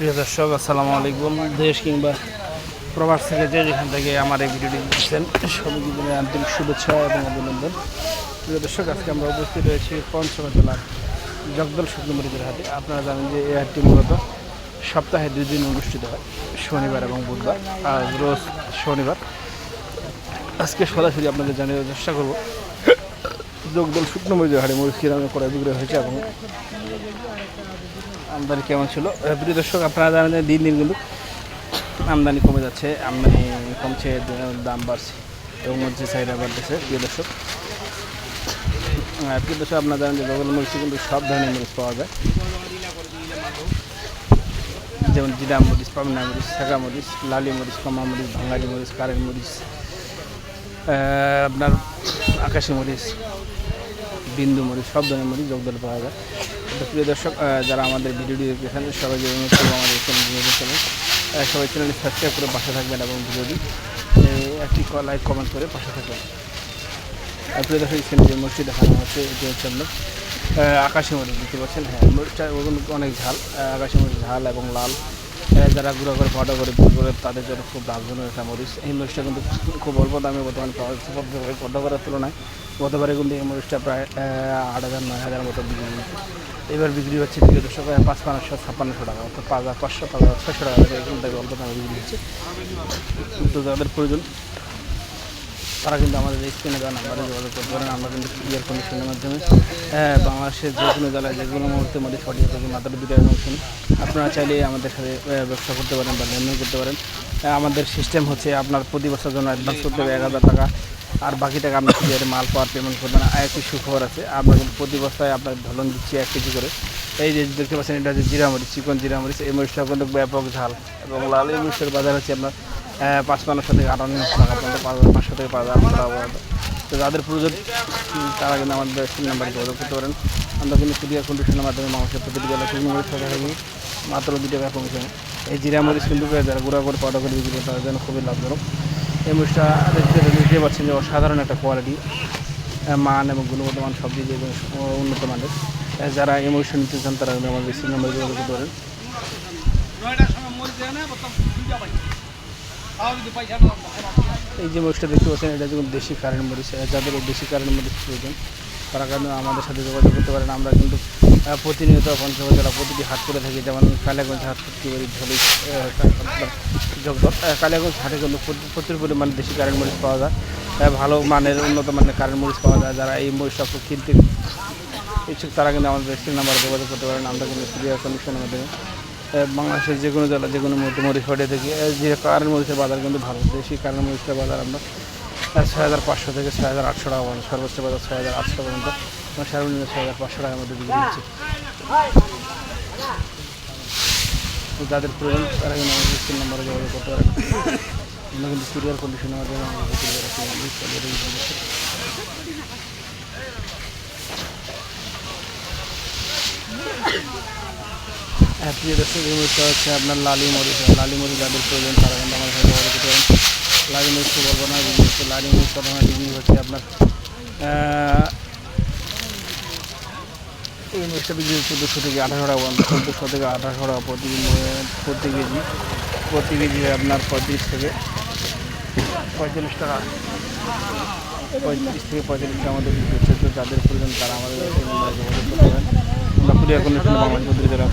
প্রিয় দর্শক, আসসালামু আলাইকুম। দেশ কিংবা প্রবাস থেকে যেখান থেকে আমার এই ভিডিওটি দেখছেন, সবাইকে জানাই আন্তরিক শুভেচ্ছা এবং অভিনন্দন। প্রিয় দর্শক, আজকে আমরা উপস্থিত রয়েছি পঞ্চগড় জেলার জগদল শুকনো মরিচের হাটে। আপনারা জানেন যে এই হাটটি মূলত সপ্তাহে 2 দিন অনুষ্ঠিত হয়, শনিবার এবং বুধবার। আর রোজ শনিবার। আজকে সরাসরি আপনাদের জানিয়ে চেষ্টা করব জগদল শুকনো মরিচের হাটে মরিচ কিরামে ক্রয় বিক্রয় হয়েছে এবং আমদানি কেমন ছিল। প্রিয় দর্শক, আপনারা জানেন যে দিন দিন কিন্তু আমদানি কমে যাচ্ছে, আমদানি কমছে, দাম বাড়ছে এবং মরিচের চাহিদা বাড়তেছে। প্রিয় দর্শক, আপনারা জানেন যে জগদল মরিচে কিন্তু সব ধরনের মরিচ পাওয়া যায়, যেমন জিরা মরিচ, পাবনা মরিচ, শাখা মরিচ, লালি মরিচ, কমা মরিচ, ভাঙ্গারি মরিচ, কারেন্ট মরিচ, আপনার আকাশি মরিচ, বিন্দু মরিচ, সব ধরনের মরিচ জগদলে পাওয়া যায়। তো প্রিয় দর্শক, যারা আমাদের ভিডিওটি দেখেছেন সবাইকে অনুরোধ করবো আমাদের চ্যানেল সবাই চ্যানেলটি সাবস্ক্রাইব করে পাশে থাকবেন এবং ভিডিওটি একটি লাইক কমেন্ট করে পাশে থাকবেন। প্রিয় দর্শক, এখানে যে মরিচটি দেখানো হচ্ছে এটি হচ্ছে আপনার আকাশি মরিচ, দেখতে পাচ্ছেন। হ্যাঁ, মরিচটা অনেক ঝাল, আকাশি মরিচ ঝাল এবং লাল। যারা গুঁড়া করে পাউডার করে বিক্রি করে তাদের জন্য খুব লাভজনক একটা মরিচ। এই মরিচটা কিন্তু খুব অল্প দামে বর্তমানে পাওয়া যাচ্ছে পাউডার করার তুলনায়। গতবারে কিন্তু এই মরিচটা প্রায় 8,000-9,000 মতো বিক্রি হচ্ছে। এবার বিক্রি হচ্ছে প্রিয় দর্শক 5,556 টাকা, অর্থাৎ 5,500 টাকা, 600 টাকা কিন্তু অল্প দামে বিক্রি হচ্ছে। কিন্তু যাদের প্রয়োজন তারা কিন্তু আমাদের স্ক্রিনে দেওয়া নাম্বারে যোগাযোগ করতে পারেন। আমরা কিন্তু ক্লিয়ার কন্ডিশনের মাধ্যমে বাংলাদেশের যে কোনো জেলায় যে কোনো মুহূর্তে মরিচ পাঠিয়ে থাকি, মাত্র 2 টাকা কমিশন। আপনারা চাইলে আমাদের সাথে ব্যবসা করতে পারেন বা লেনদেন করতে পারেন। আমাদের সিস্টেম হচ্ছে আপনার প্রতি বছরের জন্য অ্যাডভান্স করতে হবে 1,000 টাকা, আর বাকি টাকা আপনার ক্লিয়ারে মাল পাওয়ার পেমেন্ট করবেন। একটি সুখবর আছে, আমরা কিন্তু প্রতি বস্তায় আপনার ধলন দিচ্ছি 1 কেজি করে। এই যে দেখতে পাচ্ছেন, এটা হচ্ছে জিরা মরিচ, চিকন জিরা মরিচ। এই মরিচটা কিন্তু ব্যাপক ঝাল এবং লাল। এই মরিচের বাজার হচ্ছে আপনার 5,500 থেকে 58 টাকা পর্যন্ত, 5,500 থেকে 5,800 টাকা পর্যন্ত। তো যাদের প্রয়োজন তারা কিন্তু আমাদের স্ক্রিন নাম্বারে যোগাযোগ করতে পারেন। আমরা কিন্তু ক্লিয়ার কন্ডিশনের মাধ্যমে মানুষের প্রতিটি জেলা শুকনো মরিচ থাকে থাকি মাত্র 2 টাকা কমিশন। এই জিরা মরিচ কিন্তু যারা গুঁড়া করে পাউডার করে বিক্রি করে তাদের জন্য খুবই লাভজনক। এই মরিচটা দেখতে পাচ্ছেন যে অসাধারণ একটা কোয়ালিটি, মান এবং গুণগত মান সব দিকে এবং উন্নত মানের। যারা এই মরিচটা নিতে চান তারা কিন্তু আমাদের স্ক্রিন নাম্বারে যোগাযোগ করতে পারেন। এই যে মরিচটা দেখতে পাচ্ছেন, এটা যেমন দেশি কারেন্ট মরিচ। যাদের এই দেশি কারেন্ট মরিচ প্রয়োজন তারা কিন্তু আমাদের সাথে যোগাযোগ করতে পারেন। আমরা কিন্তু প্রতিনিয়ত পঞ্চগড় জেলা প্রতিটি হাট করে থাকি, যেমন কালিয়াগঞ্জ হাট, ফুটকিবাড়ি, ঝলি, জগদল। কালিয়াগঞ্জ হাটে কিন্তু প্রচুর পরিমাণে দেশি কারেন্ট মরিচ পাওয়া যায়, ভালো মানের উন্নত মানের কারেন্ট মরিচ পাওয়া যায়। যারা এই মরিচটা কিনতে ইচ্ছুক তারা কিন্তু আমাদের স্ক্রিন নাম্বারে যোগাযোগ করতে পারেন। আমরা কিন্তু ক্লিয়ার কন্ডিশনের মাধ্যমে বাংলাদেশের যে কোনো জেলা যে কোনো মুহূর্তে মরিচ পাঠিয়ে থাকি। যে কারেন্ট মরিচের বাজার কিন্তু ভালো, দেশি কারেন্ট মরিচের বাজার আমরা 6,500 থেকে 6,800 টাকা পর্যন্ত, সর্বোচ্চ বাজার 6,800 পর্যন্ত, সর্বনিম্ন 6,500 টাকার মধ্যে বিক্রি হচ্ছে। যাদের প্রয়োজন তারা কিন্তু আমাদের স্ক্রিন নাম্বারে যোগাযোগ করতে পারেন। আমরা কিন্তু ক্লিয়ার কন্ডিশনের মাধ্যমে প্রিয় দর্শক, এই মরিচটা হচ্ছে আপনার লালি মরিচ। লালি মরিচ যাদের প্রয়োজন তারা কিন্তু আমাদের সাথে যোগাযোগ করতে পারেন। লালি মরিচ তো বলবো না, বিক্রি হচ্ছে লালি মরিচ প্রথমে বিক্রি হচ্ছে আপনার এই মরিচটা বিক্রি হচ্ছে 1400 থেকে 1800 টাকা পর্যন্ত, 1400 থেকে 1800 টাকা প্রতি কেজি। প্রতি কেজি আপনার 35 থেকে 45 টাকা, 35 থেকে 45 টাকা আমাদের বিক্রি হচ্ছে। তো যাদের প্রয়োজন তারা আমাদের যোগাযোগ করতে পারেন। আমরা ক্লিয়ার কন্ডিশনে বাংলাদেশ প্রতিটি জেলা